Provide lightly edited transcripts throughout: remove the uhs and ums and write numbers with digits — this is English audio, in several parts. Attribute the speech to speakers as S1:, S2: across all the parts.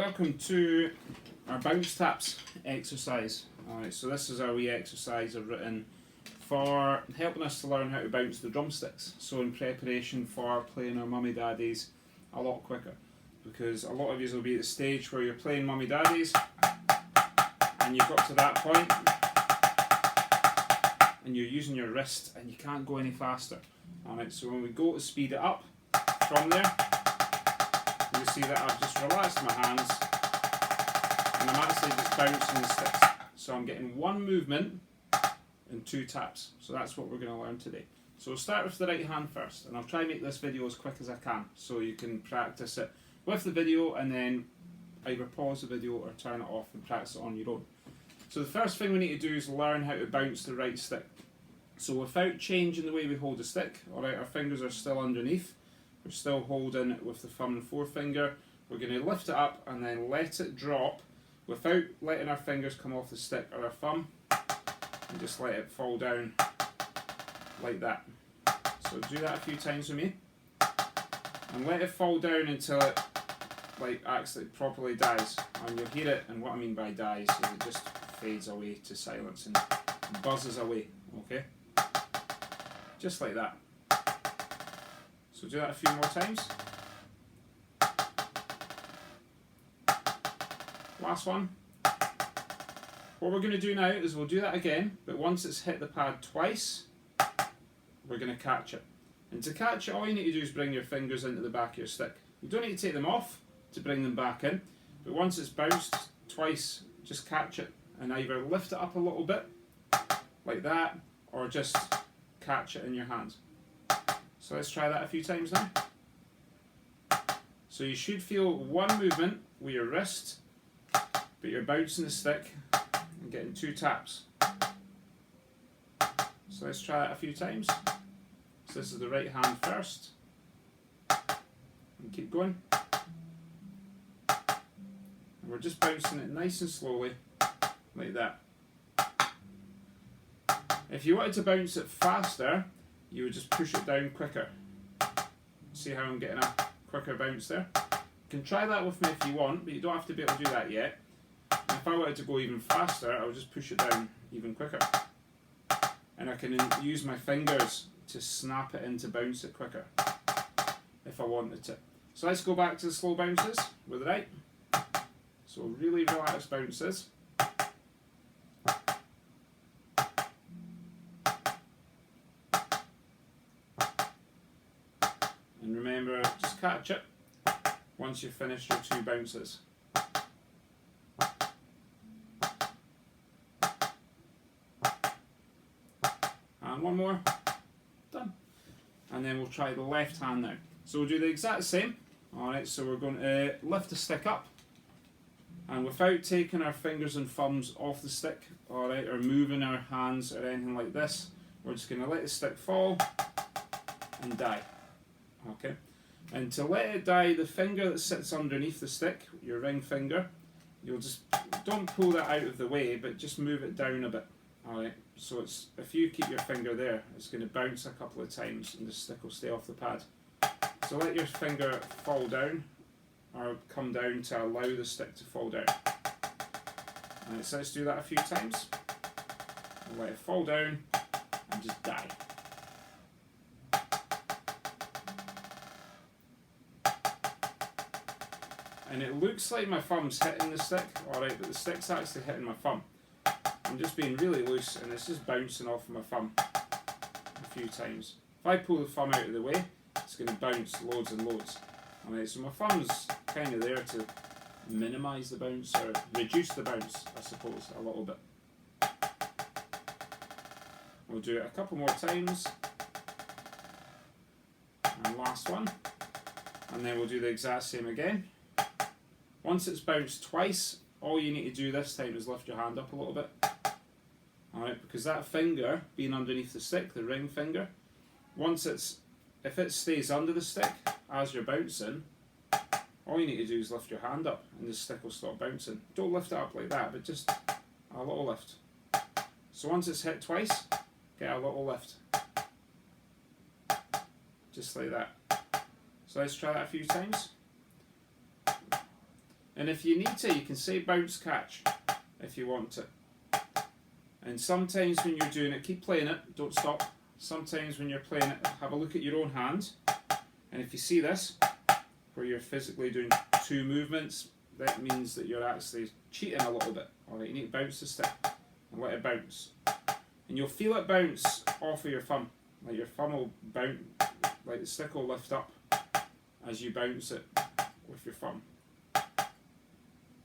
S1: welcome to our bounce taps exercise. Alright, so this is our wee exercise I've written for helping us to learn how to bounce the drumsticks. So in preparation for playing our mummy daddies a lot quicker. Because a lot of you will be at the stage where you're playing mummy daddies and you've got to that point and you're using your wrist and you can't go any faster. Alright, so when we go to speed it up from there, you see that I've just relaxed my hands and I'm actually just bouncing the sticks. So I'm getting one movement and two taps. So that's what we're going to learn today. So we'll start with the right hand first, and I'll try and make this video as quick as I can so you can practice it with the video and then either pause the video or turn it off and practice it on your own. So the first thing we need to do is learn how to bounce the right stick. So without changing the way we hold the stick, alright, our fingers are still underneath. We're still holding it with the thumb and forefinger. We're going to lift it up and then let it drop without letting our fingers come off the stick or our thumb, and just let it fall down like that. So do that a few times with me and let it fall down until it actually properly dies, and you'll hear it. And what I mean by dies is it just fades away to silence and buzzes away. Okay, just like that. So do that a few more times. Last one. What we're going to do now is we'll do that again, but once it's hit the pad twice, we're going to catch it. And to catch it, all you need to do is bring your fingers into the back of your stick. You don't need to take them off to bring them back in, but once it's bounced twice, just catch it and either lift it up a little bit, like that, or just catch it in your hand. So let's try that a few times now. So you should feel one movement with your wrist, but you're bouncing the stick and getting two taps. So let's try that a few times. So this is the right hand first. And keep going. And we're just bouncing it nice and slowly, like that. If you wanted to bounce it faster, you would just push it down quicker. See how I'm getting a quicker bounce there? You can try that with me if you want, but you don't have to be able to do that yet. If I wanted to go even faster, I would just push it down even quicker. And I can use my fingers to snap it in to bounce it quicker, if I wanted to. So let's go back to the slow bounces with the right. So really relaxed bounces. And remember, just catch it once you've finished your two bounces. And one more. Done. And then we'll try the left hand now. So we'll do the exact same. Alright, so we're going to lift the stick up, and without taking our fingers and thumbs off the stick, alright, or moving our hands or anything like this, we're just going to let the stick fall and die. Okay, and to let it die, the finger that sits underneath the stick, your ring finger, you'll just, don't pull that out of the way, but just move it down a bit. Alright, so it's, if you keep your finger there, it's going to bounce a couple of times and the stick will stay off the pad. So let your finger fall down or come down to allow the stick to fall down. Alright, so let's do that a few times. We'll let it fall down and just die. And it looks like my thumb's hitting the stick, alright, but the stick's actually hitting my thumb. I'm just being really loose and it's just bouncing off my thumb a few times. If I pull the thumb out of the way, it's going to bounce loads and loads. Alright, so my thumb's kind of there to minimise the bounce, or reduce the bounce, I suppose, a little bit. We'll do it a couple more times. And last one. And then we'll do the exact same again. Once it's bounced twice, all you need to do this time is lift your hand up a little bit. Alright, because that finger being underneath the stick, the ring finger, if it stays under the stick as you're bouncing, all you need to do is lift your hand up and the stick will stop bouncing. Don't lift it up like that, but just a little lift. So once it's hit twice, get a little lift. Just like that. So let's try that a few times. And if you need to, you can say bounce catch if you want to. And sometimes when you're doing it, keep playing it, don't stop. Sometimes when you're playing it, have a look at your own hand. And if you see this, where you're physically doing two movements, that means that you're actually cheating a little bit. Alright, you need to bounce the stick and let it bounce. And you'll feel it bounce off of your thumb. Like your thumb will bounce, like the stick will lift up as you bounce it with your thumb.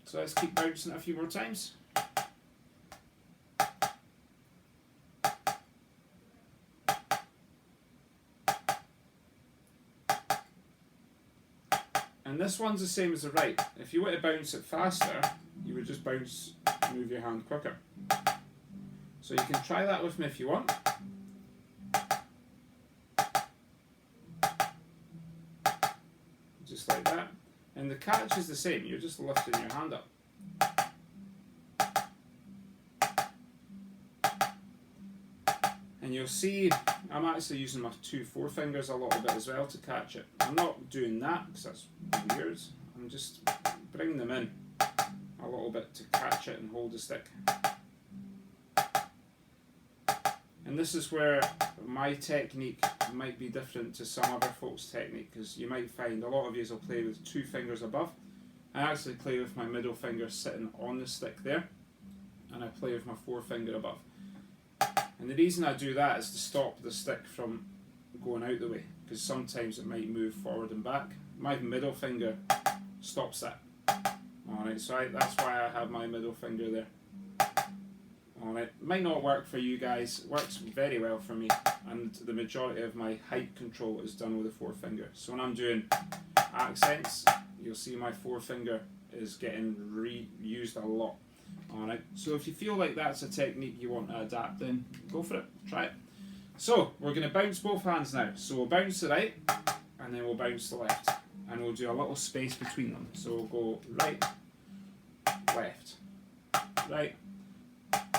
S1: So let's keep bouncing it a few more times. And this one's the same as the right. If you were to bounce it faster, you would just move your hand quicker. So you can try that with me if you want. Just like that. And the catch is the same, you're just lifting your hand up. And you'll see I'm actually using my 2 forefingers a little bit as well to catch it. I'm not doing that because that's weird. I'm just bringing them in a little bit to catch it and hold the stick. And this is where my technique might be different to some other folks' technique, because you might find a lot of you will play with 2 fingers above. I actually play with my middle finger sitting on the stick there, and I play with my forefinger above. And the reason I do that is to stop the stick from going out the way, because sometimes it might move forward and back. My middle finger stops that. Alright, so that's why I have my middle finger there. Alright, might not work for you guys, it works very well for me, and the majority of my height control is done with a forefinger. So when I'm doing accents, you'll see my forefinger is getting reused a lot. Alright, so if you feel like that's a technique you want to adapt, then go for it, try it. So we're going to bounce both hands now. So we'll bounce the right, and then we'll bounce the left, and we'll do a little space between them. So we'll go right, left, right,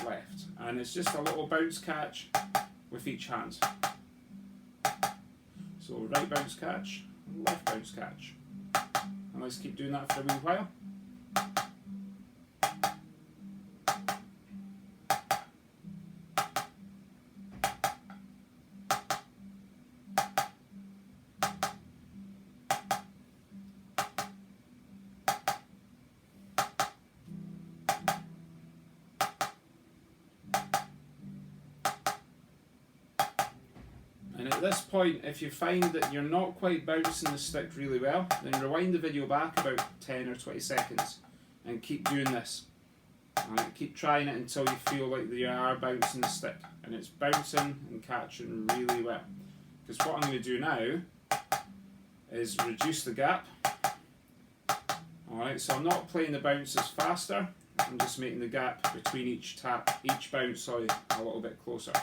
S1: left, and it's just a little bounce catch with each hand. So right bounce catch, left bounce catch, and let's keep doing that for a wee while. And at this point, if you find that you're not quite bouncing the stick really well, then rewind the video back about 10 or 20 seconds and keep doing this. And keep trying it until you feel like you are bouncing the stick and it's bouncing and catching really well. Because what I'm going to do now is reduce the gap. Alright, so I'm not playing the bounces faster, I'm just making the gap between each bounce a little bit closer.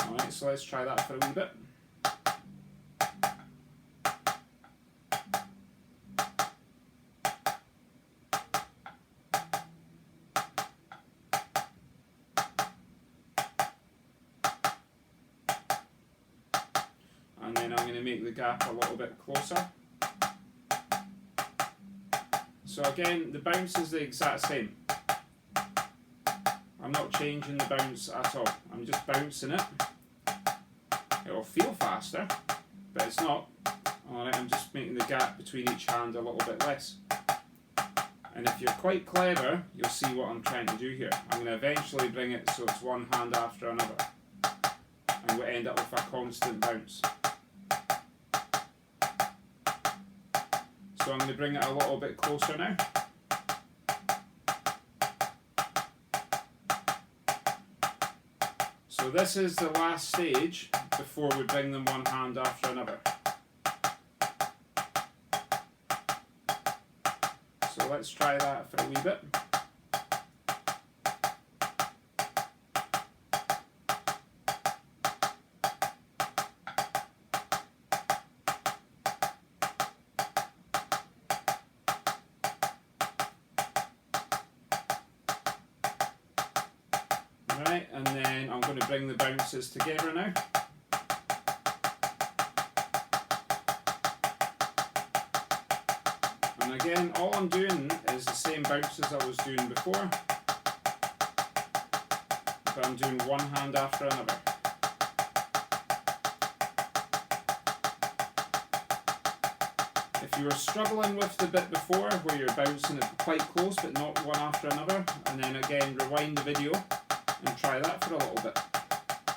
S1: Alright, so let's try that for a wee bit. And then I'm going to make the gap a little bit closer. So again, the bounce is the exact same. I'm not changing the bounce at all. I'm just bouncing it. It'll feel faster, but it's not. Alright, I'm just making the gap between each hand a little bit less. And if you're quite clever, you'll see what I'm trying to do here. I'm going to eventually bring it so it's one hand after another. And we'll end up with a constant bounce. So I'm going to bring it a little bit closer now. So this is the last stage before we bring them one hand after another. So let's try that for a wee bit. Right, and then I'm going to bring the bounces together now. And again, all I'm doing is the same bounce as I was doing before, but I'm doing one hand after another. If you were struggling with the bit before where you're bouncing it quite close but not one after another, and then again rewind the video and try that for a little bit.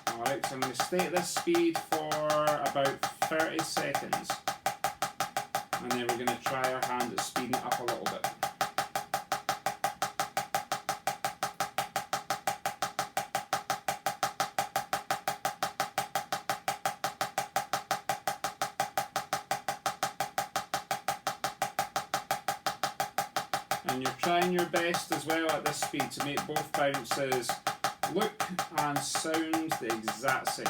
S1: Alright, so I'm going to stay at this speed for about 30 seconds, and then we're going to try our hand at speeding it up a little bit. And you're trying your best as well at this speed to make both bounces look and sound the exact same.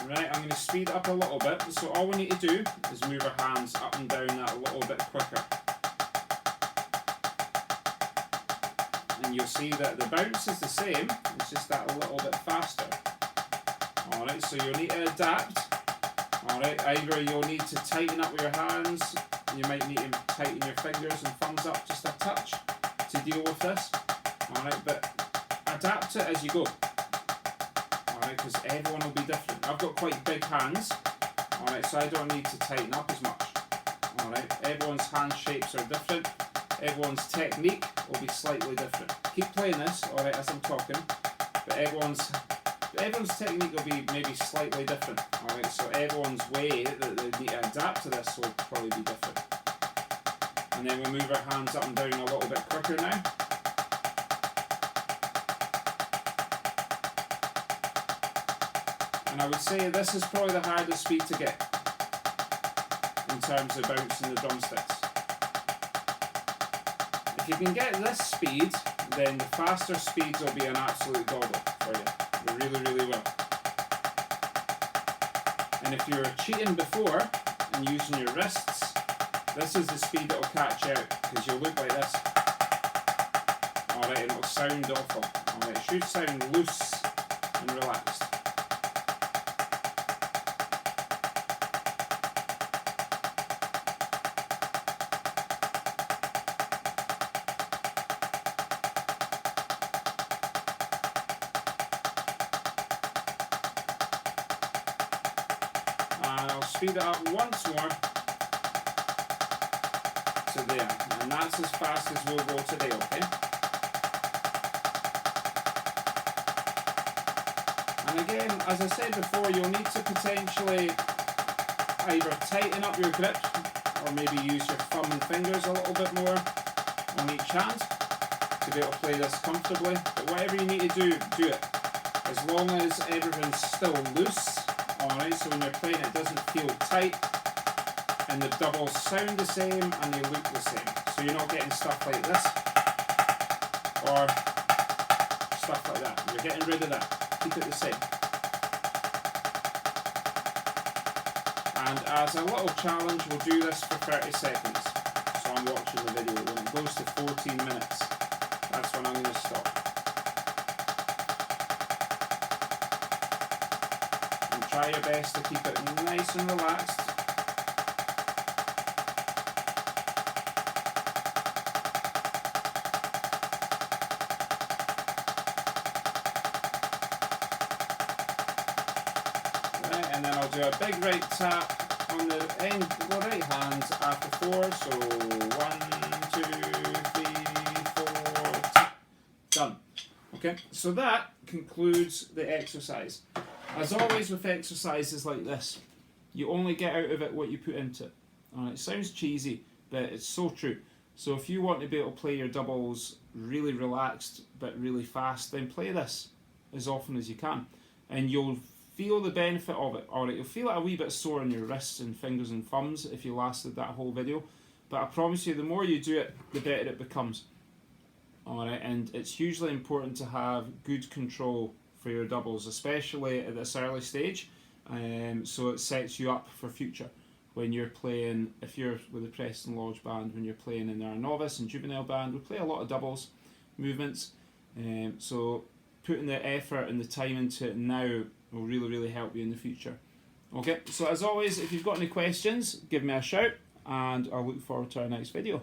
S1: Right, I'm going to speed it up a little bit, so all we need to do is move our hands up and down that a little bit quicker. And you'll see that the bounce is the same, it's just that a little bit faster. Alright, so you'll need to adapt. Alright, either you'll need to tighten up with your hands, you might need to tighten your fingers and thumbs up just a touch to deal with this. Alright, but adapt it as you go. Alright, because everyone will be different. I've got quite big hands, alright, so I don't need to tighten up as much. Alright, everyone's hand shapes are different, everyone's technique will be slightly different. Keep playing this, alright, as I'm talking, but everyone's technique will be maybe slightly different. Alright, so everyone's way that they need to adapt to this will probably be different. And then we'll move our hands up and down a little bit quicker now. And I would say this is probably the hardest speed to get in terms of bouncing the drumsticks. If you can get this speed, then the faster speeds will be an absolute gobble for you. They really, really will. And if you were cheating before and using your wrists, this is the speed that will catch you out, because you'll look like this. Alright, and it'll sound awful. Alright, it should sound loose and relaxed. And I'll speed it up once more to there, and that's as fast as we'll go today, okay? And again, as I said before, you'll need to potentially either tighten up your grip or maybe use your thumb and fingers a little bit more on each hand to be able to play this comfortably. But whatever you need to do, do it. As long as everything's still loose, alright, so when you're playing it doesn't feel tight, and the doubles sound the same and they look the same. So you're not getting stuff like this or stuff like that. You're getting rid of that. Keep it the same. And as a little challenge, we'll do this for 30 seconds. So I'm watching the video. When it goes to 14 minutes, that's when I'm going to stop. And try your best to keep it nice and relaxed. And then I'll do a big right tap on the end of the right hand after 4. So 1, 2, 3, 4, tap. Done. Okay, so that concludes the exercise. As always with exercises like this, you only get out of it what you put into it. It sounds cheesy, but it's so true. So if you want to be able to play your doubles really relaxed but really fast, then play this as often as you can. And you'll feel the benefit of it. Alright, you'll feel it a wee bit sore in your wrists and fingers and thumbs if you lasted that whole video. But I promise you, the more you do it, the better it becomes. Alright, and it's hugely important to have good control for your doubles, especially at this early stage. So it sets you up for future. When you're playing, if you're with the Preston Lodge band, when you're playing in our novice and juvenile band, we play a lot of doubles movements. So putting the effort and the time into it now will really, really help you in the future. Okay, so as always, if you've got any questions, give me a shout, and I look forward to our next video.